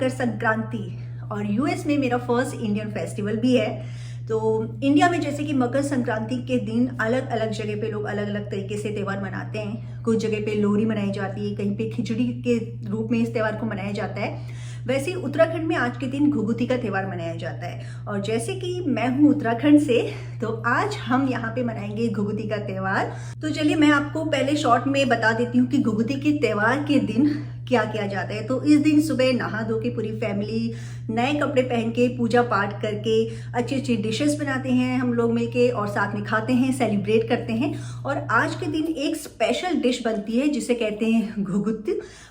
मकर संक्रांति और यूएस में मेरा फर्स्ट इंडियन फेस्टिवल भी है। तो इंडिया में जैसे कि मकर संक्रांति के दिन अलग अलग जगह पे लोग अलग अलग तरीके से त्यौहार मनाते हैं। कुछ जगह पे लोहड़ी मनाई जाती है, कहीं पे खिचड़ी के रूप में इस त्यौहार को मनाया जाता है। वैसे उत्तराखंड में आज के दिन घुघुती का त्यौहार मनाया जाता है और जैसे कि मैं हूँ उत्तराखंड से, तो आज हम यहाँ पे मनाएंगे घुघुती का त्यौहार। तो चलिए मैं आपको पहले शॉर्ट में बता देती हूँ कि घुघुती के त्यौहार के दिन क्या किया जाता है। तो इस दिन सुबह नहा धो के पूरी फैमिली नए कपड़े पहन के पूजा पाठ करके अच्छी अच्छी डिशेस बनाते हैं हम लोग मिलके और साथ में खाते हैं, सेलिब्रेट करते हैं। और आज के दिन एक स्पेशल डिश बनती है जिसे कहते हैं घुघुत,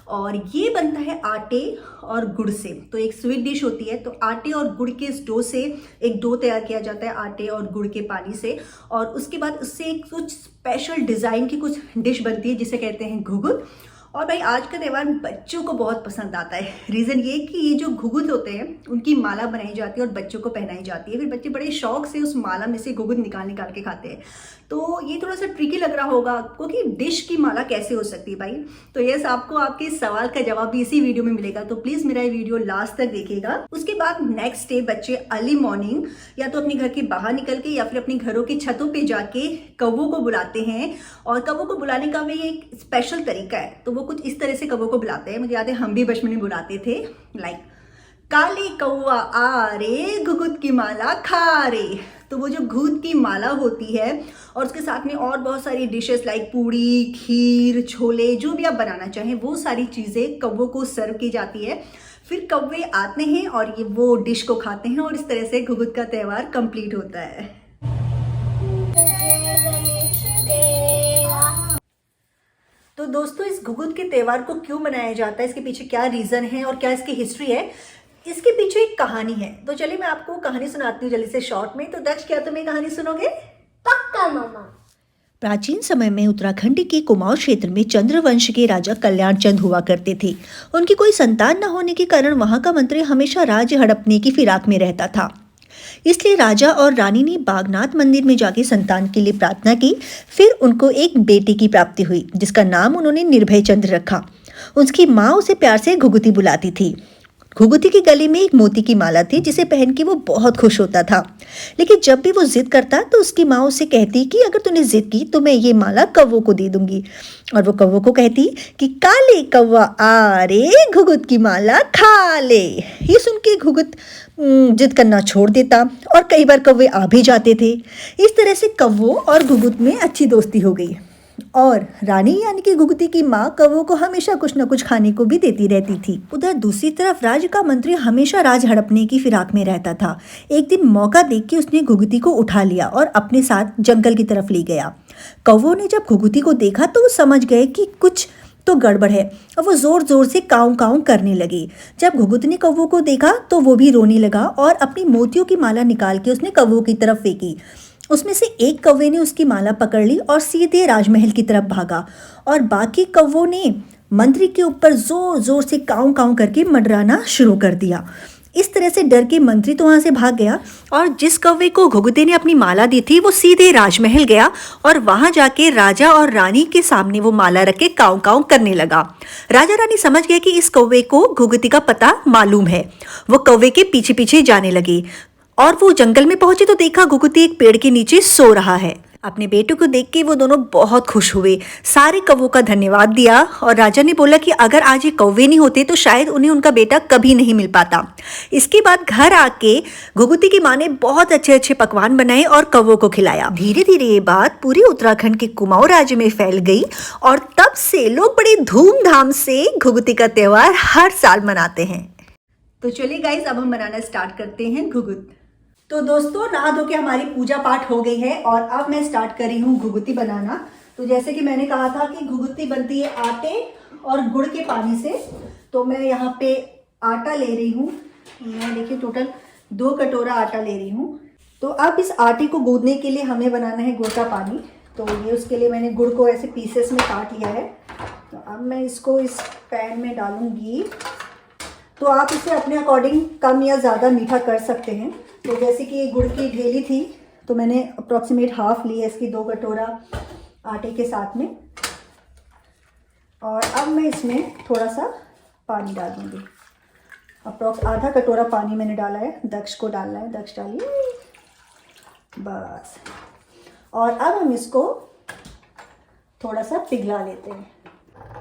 और ये बनता है आटे और गुड़ से। तो एक स्वीट डिश होती है। तो आटे और गुड़ के इस डो से एक डो तैयार किया जाता है, आटे और गुड़ के पानी से, और उसके बाद उससे कुछ स्पेशल डिज़ाइन की कुछ डिश बनती है जिसे कहते हैं घुघुत। और भाई आज का त्यौहार बच्चों को बहुत पसंद आता है। रीज़न ये कि ये जो घुघुत होते हैं उनकी माला बनाई जाती है और बच्चों को पहनाई जाती है। फिर बच्चे बड़े शौक से उस माला में से घुघुत निकाल निकाल के खाते हैं। तो ये थोड़ा सा ट्रिकी लग रहा होगा आपको कि डिश की माला कैसे हो सकती है भाई। तो यस, आपको आपके इस सवाल का जवाब भी इसी वीडियो में मिलेगा। तो प्लीज़ मेरा ये वीडियो लास्ट तक देखिएगा। उसके बाद नेक्स्ट डे बच्चे अर्ली मॉर्निंग या तो अपने घर के बाहर निकल के या फिर अपने घरों की छतों पे जाके कौवों को बुलाते हैं। और कौवों को बुलाने का भी एक स्पेशल तरीका है। तो वो कुछ इस तरह से कौवों को बुलाते हैं। मुझे याद है हम भी बचपन में बुलाते थे, लाइक काले कौवा आ रे घुघुत की माला खा रे। तो वो जो घुघुत की माला होती है और उसके साथ में और बहुत सारी डिशेस लाइक पूड़ी, खीर, छोले, जो भी आप बनाना चाहें वो सारी चीज़ें कौवों को सर्व की जाती है। फिर कौवे आते हैं और ये वो डिश को खाते हैं और इस तरह से घुघुत का त्यौहार कंप्लीट होता है। तो दोस्तों, इस घुघुत के त्यौहार को क्यों मनाया जाता है, इसके पीछे क्या रीज़न है और क्या इसकी हिस्ट्री है, इसके पीछे एक कहानी है। तो चलिए मैं आपको कहानी सुनाती हूँ जल्दी से शॉर्ट में। तो दक्ष, क्या तुम ये कहानी सुनोगे? पक्का मामा। प्राचीन समय में उत्तराखंड के कुमाऊं क्षेत्र में चंद्रवंश के राजा कल्याण चंद हुआ करते थे। उनकी कोई संतान न होने के कारण वहां का मंत्री हमेशा राज्य हड़पने की फिराक में रहता था। इसलिए राजा और रानी ने बागनाथ मंदिर में जाके संतान के लिए प्रार्थना की। फिर उनको एक बेटी की प्राप्ति हुई जिसका नाम उन्होंने निर्भय चंद्र रखा। उसकी माँ उसे प्यार से घुघुती बुलाती थी। घुघुती के गले में एक मोती की माला थी जिसे पहन के वो बहुत खुश होता था। लेकिन जब भी वो जिद करता तो उसकी माँ उसे कहती कि अगर तूने जिद की तो मैं ये माला कौवों को दे दूंगी। और वो कौवों को कहती कि काले कौवा आ रे घुघुत की माला खा ले। ये सुन के घुघुत जिद करना छोड़ देता और कई बार कौवे आ भी जाते थे। इस तरह से कौवों और घुघुत में अच्छी दोस्ती हो गई। और रानी यानी कि घुघुती की माँ कौवों को हमेशा कुछ न कुछ खाने को भी देती रहती थी। उधर दूसरी तरफ राज्य का मंत्री हमेशा राज हड़पने की फिराक में रहता था। एक दिन मौका देख के उसने घुघुती को उठा लिया और अपने साथ जंगल की तरफ ले गया। कौवों ने जब घुघुती को देखा तो वो समझ गए कि कुछ तो गड़बड़ है और वो जोर जोर से काऊ काऊ करने लगी। जब घुघुत ने कौवों को देखा तो वो भी रोने लगा और अपनी मोतियों की माला निकाल के उसने कौवों की तरफ फेंकी। उसमें से एक कौवे ने उसकी माला पकड़ ली और सीधे राजमहल की तरफ भागा और बाकी कौवों ने मंत्री के ऊपर जोर जोर से काऊ काऊ करके मंडराना शुरू कर दिया। इस तरह से डर के मंत्री तो वहाँ से भाग गया और जिस कौवे को घुघुती ने अपनी माला दी थी वो सीधे राजमहल गया और वहाँ जाके राजा और रानी के सामने वो माला रख के काऊ काऊ करने लगा। राजा रानी समझ गए कि इस कौवे को घुघुती का पता मालूम है। वो कौवे के पीछे पीछे जाने लगे और वो जंगल में पहुंचे तो देखा घुघुती एक पेड़ के नीचे सो रहा है। अपने बेटे को देख के वो दोनों बहुत खुश हुए, सारे कौवों का धन्यवाद दिया और राजा ने बोला कि अगर आज ये कौवे नहीं होते तो शायद उन्हें उनका बेटा कभी नहीं मिल पाता। इसके बाद घर आके घुघुती की माँ ने बहुत अच्छे अच्छे पकवान बनाए और कौवों को खिलाया। धीरे धीरे ये बात पूरे उत्तराखंड के कुमाऊं राज्य में फैल गई और तब से लोग बड़े धूमधाम से घुघुती का त्यौहार हर साल मनाते हैं। तो चलिए गाइस, अब हम बनाना स्टार्ट करते हैं घुघुत। तो दोस्तों, नहा धो के हमारी पूजा पाठ हो गई है और अब मैं स्टार्ट कर रही हूँ घुघुती बनाना। तो जैसे कि मैंने कहा था कि घुघुती बनती है आटे और गुड़ के पानी से। तो मैं यहाँ पे आटा ले रही हूँ। मैं देखिए टोटल 2 कटोरा आटा ले रही हूँ। तो अब इस आटे को गूंदने के लिए हमें बनाना है गुड़ का पानी। तो ये उसके लिए मैंने गुड़ को ऐसे पीसेस में काट लिया है। तो अब मैं इसको इस पैन में डालूंगी। तो आप इसे अपने अकॉर्डिंग कम या ज़्यादा मीठा कर सकते हैं। तो जैसे कि ये गुड़ की ढेली थी तो मैंने अप्रॉक्सीमेट हाफ ली है इसकी 2 कटोरा आटे के साथ में। और अब मैं इसमें थोड़ा सा पानी डाल दूँगी। अप्रॉक्स आधा कटोरा पानी मैंने डाला है। दक्ष को डालना है, दक्ष डालिए बस। और अब हम इसको थोड़ा सा पिघला लेते हैं।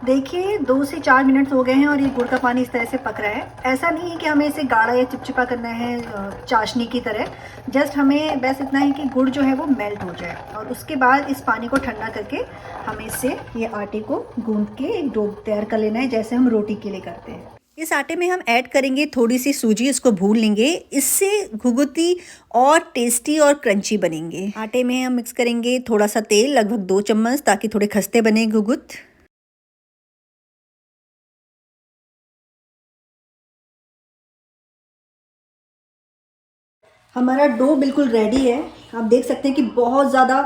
देखिए 2 से 4 मिनट हो गए हैं और ये गुड़ का पानी इस तरह से पक रहा है। ऐसा नहीं है कि हमें इसे गाढ़ा या चिपचिपा करना है चाशनी की तरह, जस्ट हमें बस इतना है कि गुड़ जो है वो मेल्ट हो जाए। और उसके बाद इस पानी को ठंडा करके हमें इससे ये आटे को गूंद के एक डो तैयार कर लेना है, जैसे हम रोटी के लिए करते हैं। इस आटे में हम ऐड करेंगे थोड़ी सी सूजी, इसको भून लेंगे। इससे घुघुती और टेस्टी और क्रंची बनेंगे। आटे में हम मिक्स करेंगे थोड़ा सा तेल, लगभग 2 चम्मच, ताकि थोड़े खस्ते बने घुघुत। हमारा डो बिल्कुल रेडी है। आप देख सकते हैं कि बहुत ज़्यादा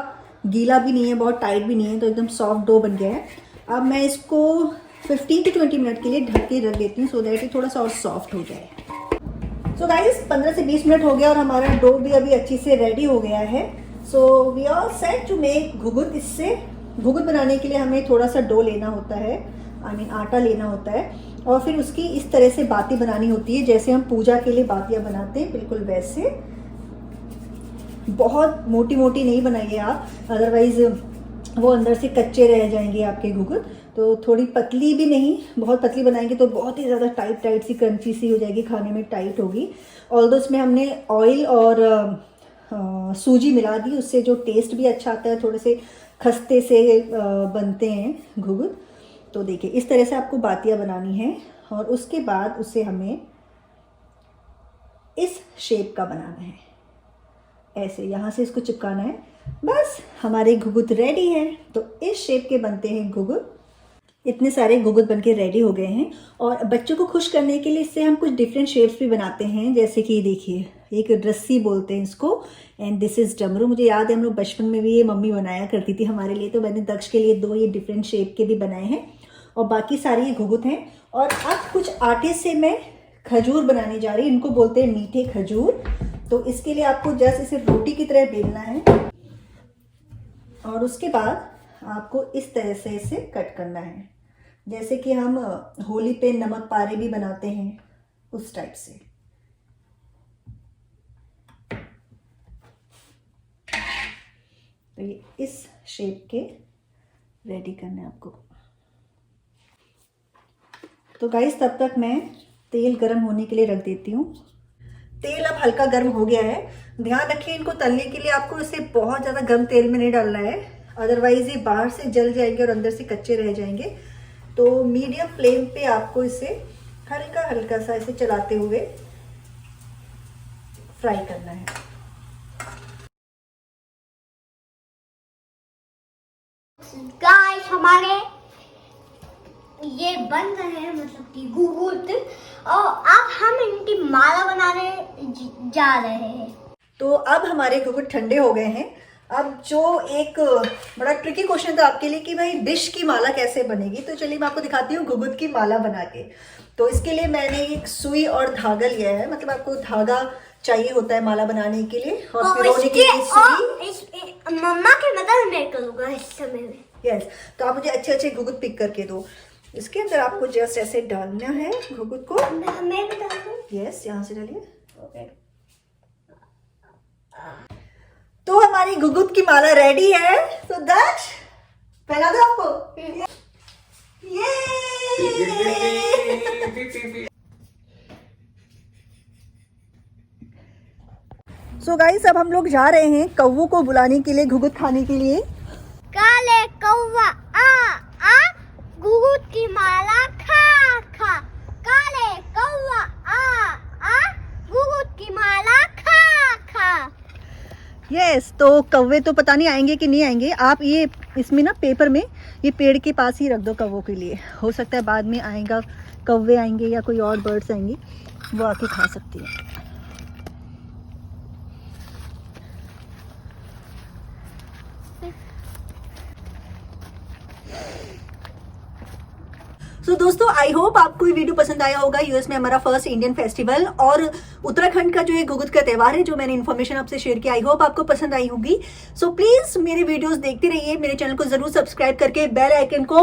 गीला भी नहीं है, बहुत टाइट भी नहीं है, तो एकदम सॉफ्ट डो बन गया है। अब मैं इसको 15 to 20 मिनट के लिए ढक के रख देती हूँ, सो दैट ये थोड़ा सा और सॉफ्ट हो जाए। सो गाइस 15 से 20 मिनट हो गया और हमारा डो भी अभी अच्छी से रेडी हो गया है। So we are set to make ghughut. इससे घुघुत बनाने के लिए हमें थोड़ा सा डो लेना होता है, आटा लेना होता है, और फिर उसकी इस तरह से बाती बनानी होती है, जैसे हम पूजा के लिए बातियाँ बनाते हैं, बिल्कुल वैसे। बहुत मोटी मोटी नहीं बनाइए आप, अदरवाइज वो अंदर से कच्चे रह जाएंगे आपके घुघुत। तो थोड़ी पतली भी नहीं, बहुत पतली बनाएंगे तो बहुत ही ज़्यादा टाइट सी क्रंची सी हो जाएगी, खाने में टाइट होगी। ऑल्दो इसमें हमने ऑयल और सूजी मिला दी, उससे जो टेस्ट भी अच्छा आता है, थोड़े से खस्ते से बनते हैं घुघुत। तो देखिए इस तरह से आपको बातियाँ बनानी है और उसके बाद उसे हमें इस शेप का बनाना है, ऐसे यहाँ से इसको चिपकाना है। बस हमारे घुघुत रेडी है। तो इस शेप के बनते हैं घुघुत। इतने सारे घुघुत बनके रेडी हो गए हैं। और बच्चों को खुश करने के लिए इससे हम कुछ डिफरेंट शेप्स भी बनाते हैं, जैसे कि देखिए एक रस्सी बोलते हैं इसको, एंड दिस इज डमरू। मुझे याद है हम लोग बचपन में भी ये मम्मी बनाया करती थी हमारे लिए, तो मैंने दक्ष के लिए 2 ये डिफरेंट शेप के भी बनाए हैं और बाकी सारे ये घुघुत हैं। और अब कुछ आटे से मैं खजूर बनाने जा रही हूँ, इनको बोलते हैं मीठे खजूर। तो इसके लिए आपको जस्ट इसे रोटी की तरह बेलना है और उसके बाद आपको इस तरह से इसे कट करना है, जैसे कि हम होली पे नमक पारे भी बनाते हैं उस टाइप से। तो ये इस शेप के रेडी करना है आपको। तो गाइस तब तक मैं तेल गरम होने के लिए रख देती हूँ। तेल अब हल्का गर्म हो गया है। ध्यान रखिए इनको तलने के लिए आपको इसे बहुत ज़्यादा गर्म तेल में नहीं डालना है, अदरवाइज ये बाहर से जल जाएंगे और अंदर से कच्चे रह जाएंगे। तो मीडियम फ्लेम पे आपको इसे हल्का हल्का सा इसे चलाते हुए फ्राई करना है। गाइस हमारे ये बन रहे हैं, मतलब कि घुघुत, और अब हम इनकी माला बनाने जा रहे हैं। तो अब हमारे घुघुत ठंडे हो गए हैं। अब जो एक बड़ा ट्रिकी क्वेश्चन था आपके लिए कि भाई डिश की माला कैसे बनेगी, तो चलिए मैं आपको दिखाती हूँ घुघुत की माला बना के। तो इसके लिए मैंने एक सुई और धागा लिया है, मतलब आपको धागा चाहिए होता है माला बनाने के लिए, और पिरोने के लिए सुई। मम्मा की मदद मैं करूँगा इस समय में। यस, तो आप मुझे अच्छे अच्छे घुघुत पिक करके दो। इसके अंदर आपको जस्ट ऐसे डालना है घुघुत को। मैं भी डाल दूँ? यस, यहाँ से डालिए। ओके, तो हमारी घुघुत की माला रेडी है। तो दक्ष पहना दो आपको। ये सो गाइस अब हम लोग जा रहे हैं कौवों को बुलाने के लिए, घुघुत खाने के लिए। काले कौवा आ घुघुत की माला खा खा। काले कौवा आ घुघुत की माला खा खा। यस, तो कौवे तो पता नहीं आएंगे कि नहीं आएंगे। आप ये इसमें ना पेपर में ये पेड़ के पास ही रख दो कौवों के लिए, हो सकता है बाद में आएगा कौवे आएंगे या कोई और बर्ड्स आएंगे, वो आके खा सकती है। तो दोस्तों आई होप आपको ये वीडियो पसंद आया होगा। यूएस में हमारा फर्स्ट इंडियन फेस्टिवल और उत्तराखंड का जो ये घुघुत का त्यौहार है, जो मैंने इन्फॉर्मेशन आपसे शेयर किया, आई होप आपको पसंद आई होगी। सो प्लीज मेरे वीडियोस देखते रहिए, मेरे चैनल को जरूर सब्सक्राइब करके बेल आइकन को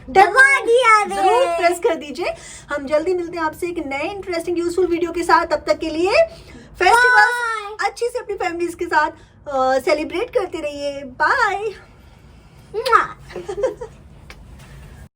दबा दिया रे। जरूर प्रेस कर दीजिए। हम जल्दी मिलते हैं आपसे एक नए इंटरेस्टिंग यूजफुल वीडियो के साथ। तब तक के लिए फेस्टिवल अच्छी से अपनी फैमिलीज के साथ सेलिब्रेट करते रहिए। बाय।